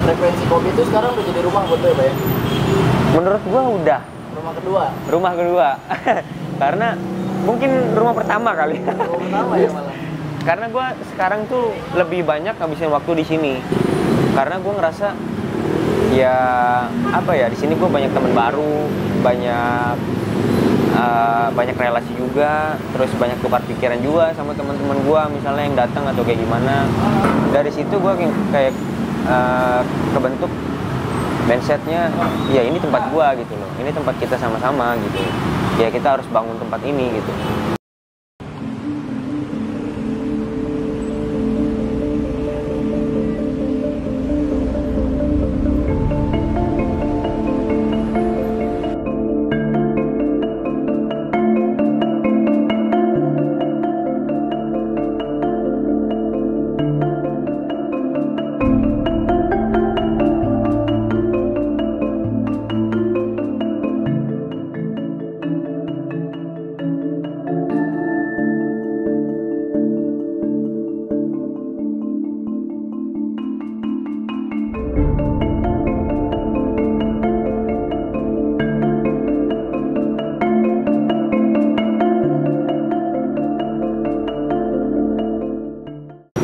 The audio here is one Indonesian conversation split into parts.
Frekuensi kopi itu sekarang udah jadi rumah buat lo ya, Pak ya? Menurut gua udah. Rumah kedua? Rumah kedua. Karena mungkin rumah pertama kali. Rumah pertama ya malah? Karena gua sekarang tuh lebih banyak habisin waktu di sini. Karena gua ngerasa ya apa ya, di sini gua banyak teman baru, banyak relasi juga, terus banyak tukar pikiran juga sama teman-teman gua, misalnya yang datang atau kayak gimana. Dari situ gua kayak kebentuk mindsetnya, ya ini tempat gua gitu loh, ini tempat kita sama-sama gitu, ya kita harus bangun tempat ini gitu.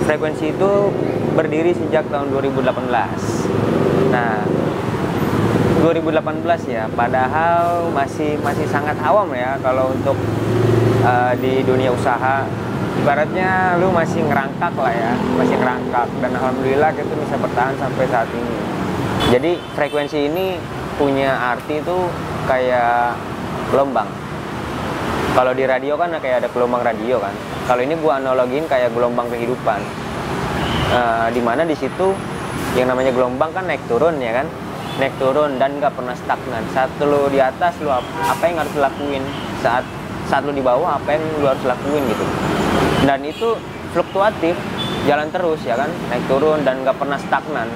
Frekuensi itu berdiri sejak tahun 2018. Nah, 2018 ya, padahal masih sangat awam ya kalau untuk di dunia usaha. Ibaratnya lu masih ngerangkak lah ya, masih ngerangkak, dan alhamdulillah kita bisa bertahan sampai saat ini. Jadi frekuensi ini punya arti itu kayak gelombang. Kalau di radio kan kayak ada gelombang radio kan. Kalau ini gua analogin kayak gelombang kehidupan. Dimana di situ yang namanya gelombang kan naik turun ya kan, naik turun dan nggak pernah stagnan. Saat lu di atas, lu apa yang harus dilakuin, saat lu di bawah apa yang lu harus lakuin gitu. Dan itu fluktuatif, jalan terus ya kan, naik turun dan nggak pernah stagnan.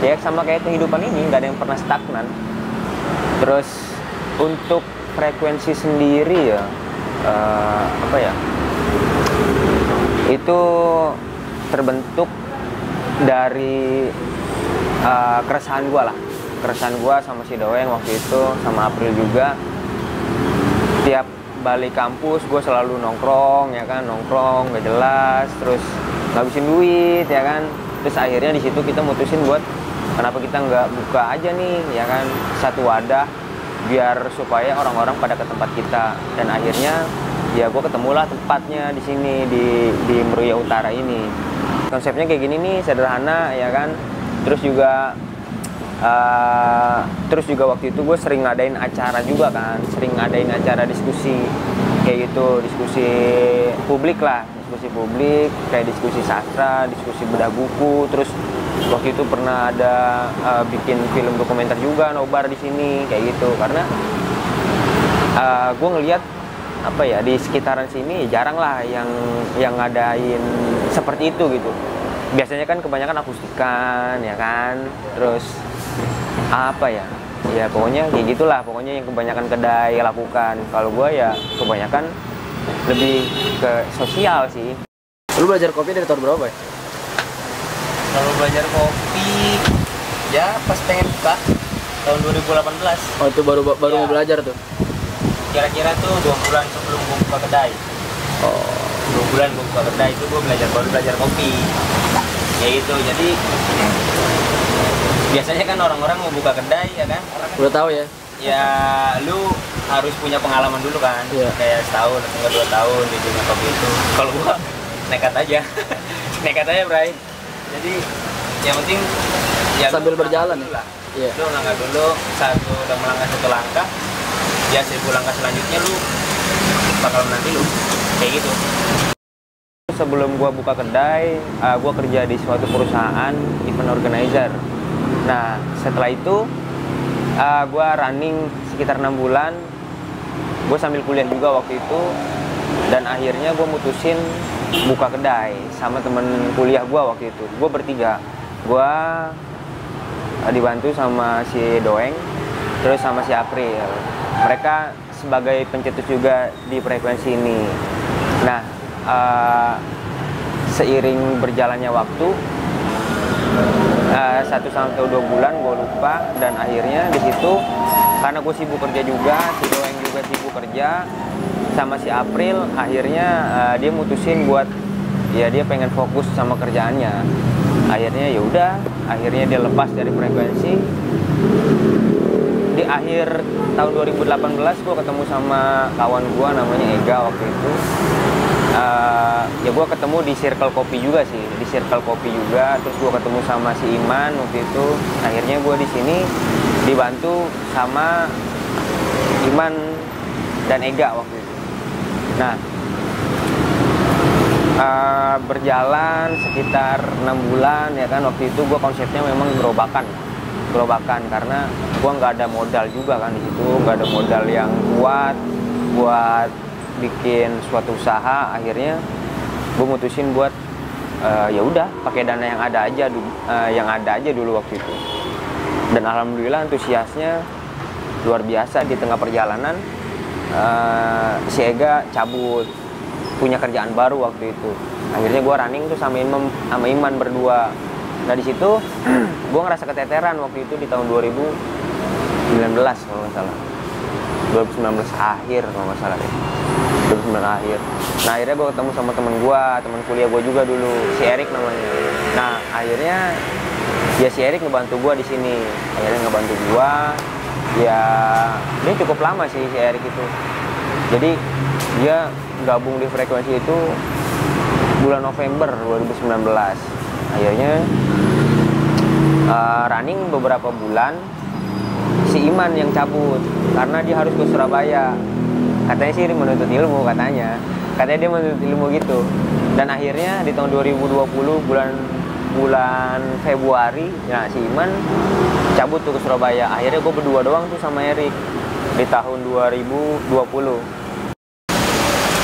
Ya sama kayak kehidupan ini, nggak ada yang pernah stagnan. Terus untuk frekuensi sendiri ya, apa ya, itu terbentuk dari keresahan gue lah, keresahan gue sama si Doeng waktu itu, sama April juga. Tiap balik kampus gue selalu nongkrong ya kan, nongkrong gak jelas, terus ngabisin duit ya kan. Terus akhirnya di situ kita mutusin buat kenapa kita nggak buka aja nih ya kan, satu wadah biar supaya orang-orang pada ke tempat kita. Dan akhirnya ya gue ketemulah tempatnya di sini, di Meruya Utara ini. Konsepnya kayak gini nih, sederhana ya kan. Terus juga waktu itu gue sering ngadain acara juga kan, sering ngadain acara diskusi kayak gitu, diskusi publik lah, diskusi publik kayak diskusi sastra, diskusi bedah buku. Terus waktu itu pernah ada bikin film dokumenter juga nobar di sini kayak gitu. Karena gue ngelihat apa ya, di sekitaran sini jarang lah yang ngadain seperti itu gitu. Biasanya kan kebanyakan akustikan ya kan, terus apa ya, ya pokoknya kayak gitulah, pokoknya yang kebanyakan kedai lakukan. Kalau gue ya kebanyakan lebih ke sosial sih. Lu belajar kopi dari tahun berapa ya? Kalau belajar kopi ya pas pengen buka tahun 2018. Oh itu baru Ya. mau belajar tuh? Kira-kira tuh 2 bulan sebelum gue buka kedai. Oh. 2 bulan gue buka kedai itu gue baru belajar kopi. Ya gitu, jadi biasanya kan orang-orang mau buka kedai ya kan, Udah tahu ya? ya lu harus punya pengalaman dulu kan, kayak setahun atau 2 tahun di dunia kopi itu. Kalau gua nekat aja, nekat aja Bray. Jadi yang penting ya sambil berjalan lah. Iya. Lu langkah dulu, udah melangkah 1 langkah, ya 1000 langkah selanjutnya lu bakal menanti lu kayak gitu. Sebelum gua buka kedai, gua kerja di suatu perusahaan event organizer. Nah, setelah itu gua running sekitar 6 bulan. Gua sambil kuliah juga waktu itu, dan akhirnya gua mutusin buka kedai sama temen kuliah gua waktu itu. Gua bertiga. Gua dibantu sama si Doeng, terus sama si April. Mereka sebagai pencetus juga di frekuensi ini. Nah, seiring berjalannya waktu, 1 sampai 2 bulan gue lupa, dan akhirnya di situ karena gue sibuk kerja juga, si Doeng juga sibuk kerja, sama si April, akhirnya dia mutusin buat ya dia pengen fokus sama kerjaannya. Akhirnya ya udah, akhirnya dia lepas dari frekuensi. Di akhir tahun 2018 gue ketemu sama kawan gue namanya Ega waktu itu. Ya gue ketemu di Circle Kopi juga sih, di Circle Kopi juga. Terus gue ketemu sama si Iman waktu itu. Akhirnya gue di sini dibantu sama Iman dan Ega waktu itu. Nah, berjalan sekitar 6 bulan ya kan. Waktu itu gue konsepnya memang gerobakan karena gue nggak ada modal juga kan di situ, nggak ada modal yang kuat buat bikin suatu usaha. Akhirnya gue mutusin buat ya udah pakai dana yang ada aja dulu waktu itu. Dan alhamdulillah antusiasnya luar biasa. Di tengah perjalanan si Ega cabut, punya kerjaan baru waktu itu. Akhirnya gue running tuh sama Iman berdua. Nah di situ gue ngerasa keteteran waktu itu di tahun 2019 kalau nggak salah, 2019 akhir kalau nggak salah deh, 2019 akhir. Nah akhirnya gue ketemu sama temen kuliah gue juga dulu, si Erik namanya. Nah akhirnya ya si Erik ngebantu gue di sini. Akhirnya ngebantu gue. Ya dia cukup lama sih si Erik itu. Jadi dia gabung di frekuensi itu bulan November 2019. Akhirnya running beberapa bulan, si Iman yang cabut karena dia harus ke Surabaya. Katanya sih menuntut ilmu, katanya dia menuntut ilmu gitu. Dan akhirnya di tahun 2020 bulan Februari, ya si Iman cabut tuh ke Surabaya. Akhirnya gue berdua doang tuh sama Erik di tahun 2020.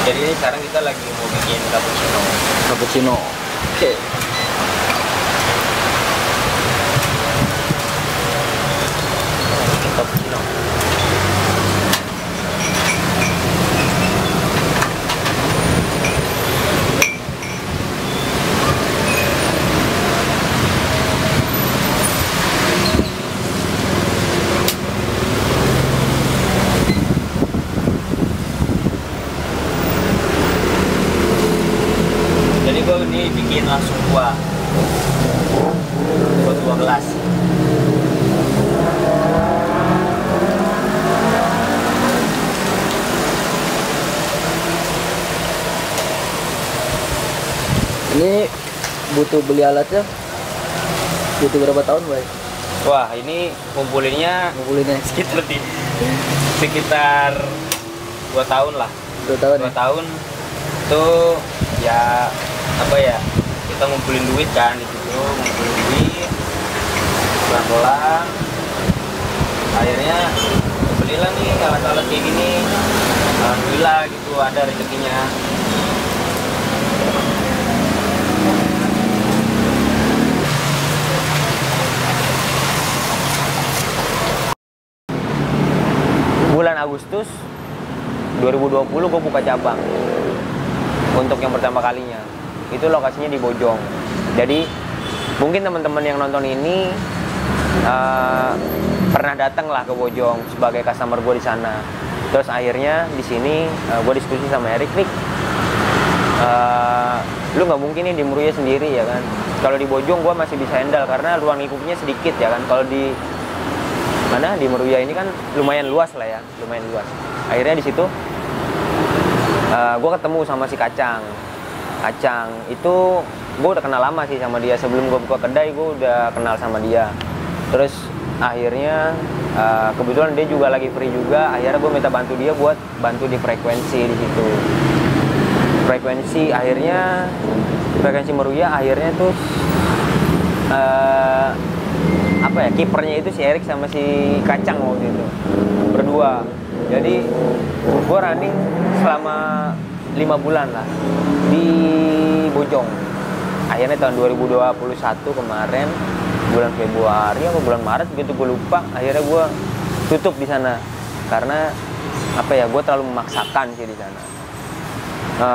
Jadi ini sekarang kita lagi mau bikin cappuccino. Oke. Cappuccino. Jadi gue ini bikin langsung buat 2 gelas. Ini butuh beli alatnya, butuh berapa tahun, Bay? Wah, ini ngumpulinnya sekitar 2 tahun lah. 2 tahun. 2 tahun tuh ya apa ya, kita ngumpulin duit kan di situ, ngumpulin duit pelan-pelan. Akhirnya belilah nih alat-alat kayak gini. Alhamdulillah gitu ada rezekinya. Bulan Agustus 2020 gue buka cabang untuk yang pertama kalinya. Itu lokasinya di Bojong. Jadi mungkin teman-teman yang nonton ini pernah datang lah ke Bojong sebagai customer gue di sana. Terus akhirnya di sini gue diskusi sama Erik, lu nggak mungkin nih di Meruya sendiri ya kan. Kalau di Bojong gue masih bisa handle karena ruang lingkupnya sedikit ya kan. Kalau di mana di Meruya ini kan lumayan luas lah ya, lumayan luas. Akhirnya di situ gue ketemu sama si Kacang itu. Gue udah kenal lama sih sama dia, sebelum gue buka kedai gue udah kenal sama dia. Terus akhirnya kebetulan dia juga lagi free juga. Akhirnya gue minta bantu dia buat bantu di frekuensi di situ. Frekuensi Meruya akhirnya tuh apa ya, kipernya itu si Erik sama si Kacang waktu itu berdua. Jadi gue running selama 5 bulan lah di Bojong. Akhirnya tahun 2021 kemarin bulan Februari atau bulan Maret gitu gue lupa, akhirnya gue tutup di sana karena apa ya, gue terlalu memaksakan sih di sana.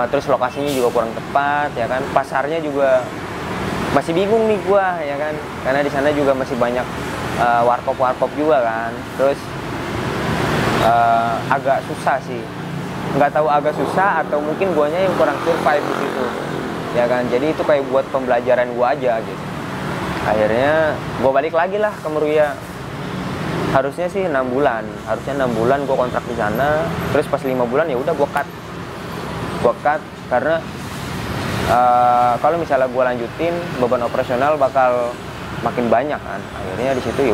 Terus lokasinya juga kurang tepat ya kan, pasarnya juga masih bingung nih gua ya kan, karena di sana juga masih banyak warkop juga kan. Terus agak susah sih, nggak tahu agak susah atau mungkin guanya yang kurang survive di situ ya kan. Jadi itu kayak buat pembelajaran gua aja gitu. Akhirnya gua balik lagi lah ke Meruya. Harusnya sih 6 bulan, gua kontrak di sana. Terus pas 5 bulan ya udah gua cut karena kalau misalnya gua lanjutin beban operasional bakal makin banyak kan. Akhirnya di situ ya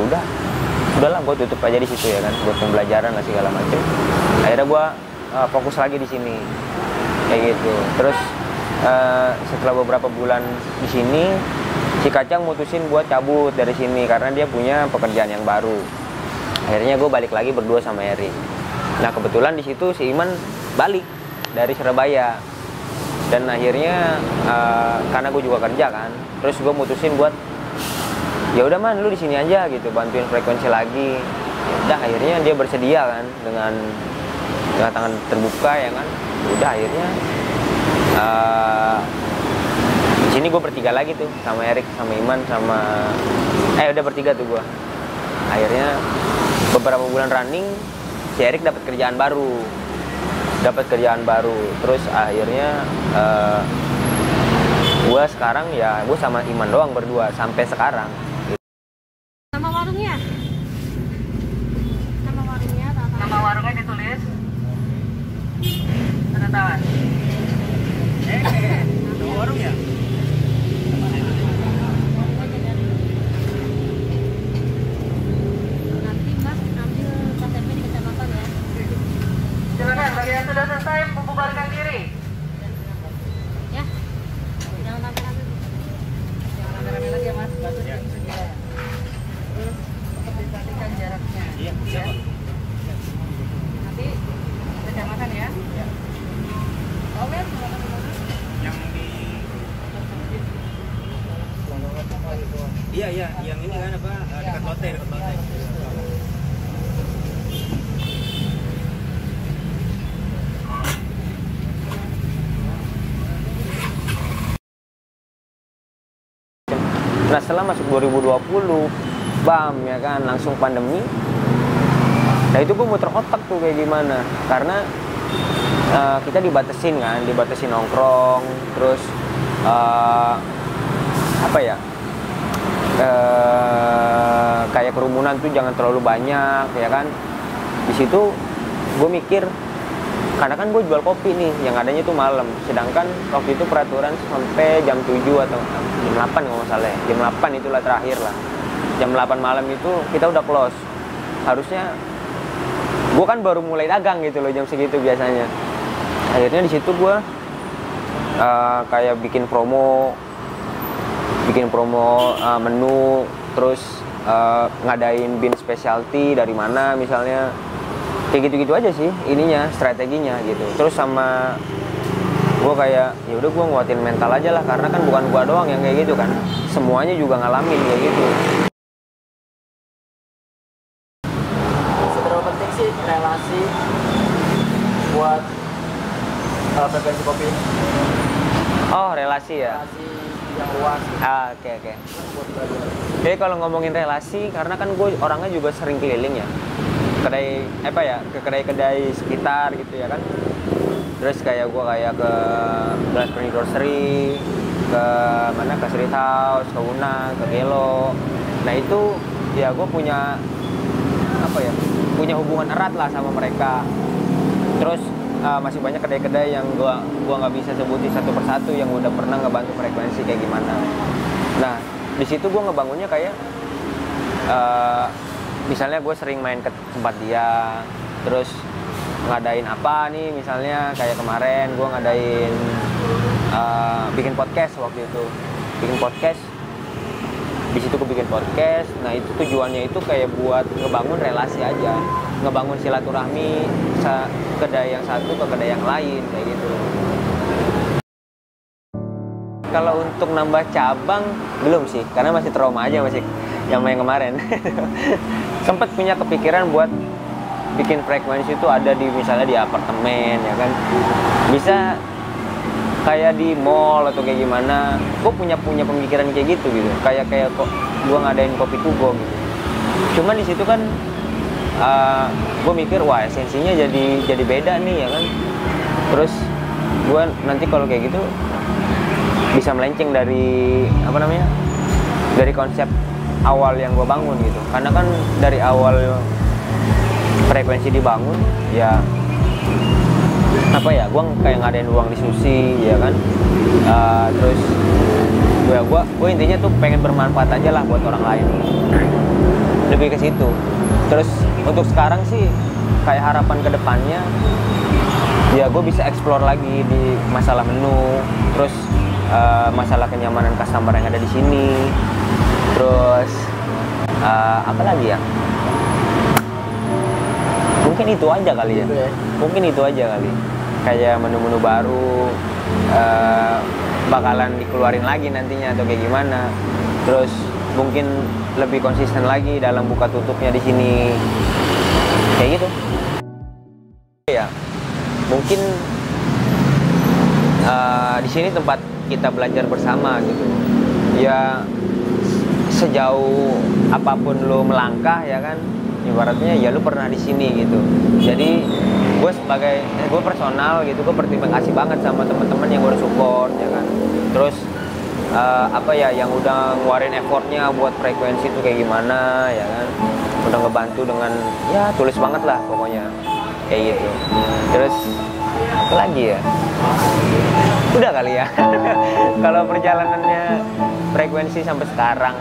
udahlah gua tutup aja di situ ya kan, buat pembelajaran lah segala macem. Akhirnya gua fokus lagi di sini kayak gitu. Terus setelah beberapa bulan di sini, si Kacang mutusin buat cabut dari sini karena dia punya pekerjaan yang baru. Akhirnya gue balik lagi berdua sama Erik. Nah kebetulan di situ si Iman balik dari Surabaya, dan akhirnya karena gue juga kerja kan, terus gue mutusin buat ya udah Man, lu di sini aja gitu, bantuin frekuensi lagi. Udah akhirnya dia bersedia kan dengan tangan terbuka ya kan. Udah akhirnya di sini gue bertiga lagi tuh sama Erik, sama Iman, sama udah bertiga tuh gue. Akhirnya beberapa bulan running si Erik dapat kerjaan baru. Terus akhirnya gue sekarang ya gue sama Iman doang berdua sampai sekarang. Nama warungnya? Nama warungnya ditulis tanda tangan. Nama warung ya? Nanti Mas ambil KTP di kecamatan ya. Silakan, bagi yang sudah selesai membubarkan diri. Ya. Jangan rame-rame. Jangan rame-rame lagi ya Mas, batuk yang sedia. Terus diperhatikan jaraknya. Iya, siap. Nanti kita makan ya. Iya. Oke, silakan kemana? Yang di Iya, yang ini kan apa? Dekat lote. Nah setelah masuk 2020 bam ya kan, langsung pandemi. Nah itu gue muter otak tuh kayak gimana, karena kita dibatesin nongkrong, terus kayak kerumunan tuh jangan terlalu banyak ya kan. Di situ gue mikir, karena kan gue jual kopi nih, yang adanya tuh malam, sedangkan waktu itu peraturan sampai jam 7 atau jam 8 kalau nggak salah ya. Jam 8 itulah terakhir lah. Jam 8 malam itu kita udah close. Harusnya gue kan baru mulai dagang gitu loh jam segitu biasanya. Akhirnya di situ gue kayak bikin promo menu, terus ngadain bin specialty dari mana misalnya. Kayak gitu-gitu aja sih ininya, strateginya gitu. Terus sama gue kayak ya udah gue nguatin mental aja lah, karena kan bukan gue doang yang kayak gitu kan, semuanya juga ngalamin kayak gitu. Seberapa penting sih relasi buat frekuensi kopi? Oh relasi ya? Relasi yang luas. Oke. Jadi kalau ngomongin relasi, karena kan gue orangnya juga sering keliling ya, ke kedai-kedai sekitar gitu ya kan. Terus kayak gue ke Glassberry Grocery, ke Street House, ke Unang, ke Gelo. Nah itu ya gue punya hubungan erat lah sama mereka. Terus masih banyak kedai-kedai yang gua nggak bisa sebutin satu persatu yang udah pernah ngebantu frekuensi kayak gimana. Nah di situ gue ngebangunnya kayak misalnya gue sering main ke tempat dia, terus ngadain apa nih, misalnya kayak kemarin gue ngadain bikin podcast waktu itu, di situ gue bikin podcast. Nah itu tujuannya itu kayak buat ngebangun relasi aja, ngebangun silaturahmi kedai yang satu ke kedai yang lain kayak gitu. Kalau untuk nambah cabang belum sih, karena masih trauma aja masih yang main kemarin. Sempat punya kepikiran buat bikin frekuensi itu ada di misalnya di apartemen ya kan, bisa kayak di mall atau kayak gimana, gue punya pemikiran kayak gitu gitu, kayak kok gue ngadain kopi to go gitu. Cuman di situ kan gue mikir wah esensinya jadi beda nih ya kan. Terus gue nanti kalau kayak gitu bisa melenceng dari apa namanya, dari konsep awal yang gue bangun gitu. Karena kan dari awal frekuensi dibangun ya apa ya, gue kayak ngadain ruang diskusi ya kan. Terus gue intinya tuh pengen bermanfaat aja lah buat orang lain, lebih ke situ. Terus untuk sekarang sih kayak harapan kedepannya ya gue bisa explore lagi di masalah menu, terus masalah kenyamanan customer yang ada di sini, terus apa lagi ya, mungkin itu aja kali ya, mungkin itu aja kali, kayak menu-menu baru bakalan dikeluarin lagi nantinya atau kayak gimana. Terus mungkin lebih konsisten lagi dalam buka tutupnya di sini kayak gitu ya. Mungkin di sini tempat kita belajar bersama gitu ya. Sejauh apapun lo melangkah ya kan, ibaratnya ya lu pernah di sini gitu. Jadi gue sebagai gue personal gitu, gue berterima kasih banget sama teman-teman yang udah support ya kan. Terus apa ya, yang udah ngeluarin effortnya buat frekuensi itu kayak gimana ya kan, udah ngebantu dengan ya tulus banget lah pokoknya kayak gitu. Terus apa lagi ya, udah kali ya. Kalau perjalanannya frekuensi sampai sekarang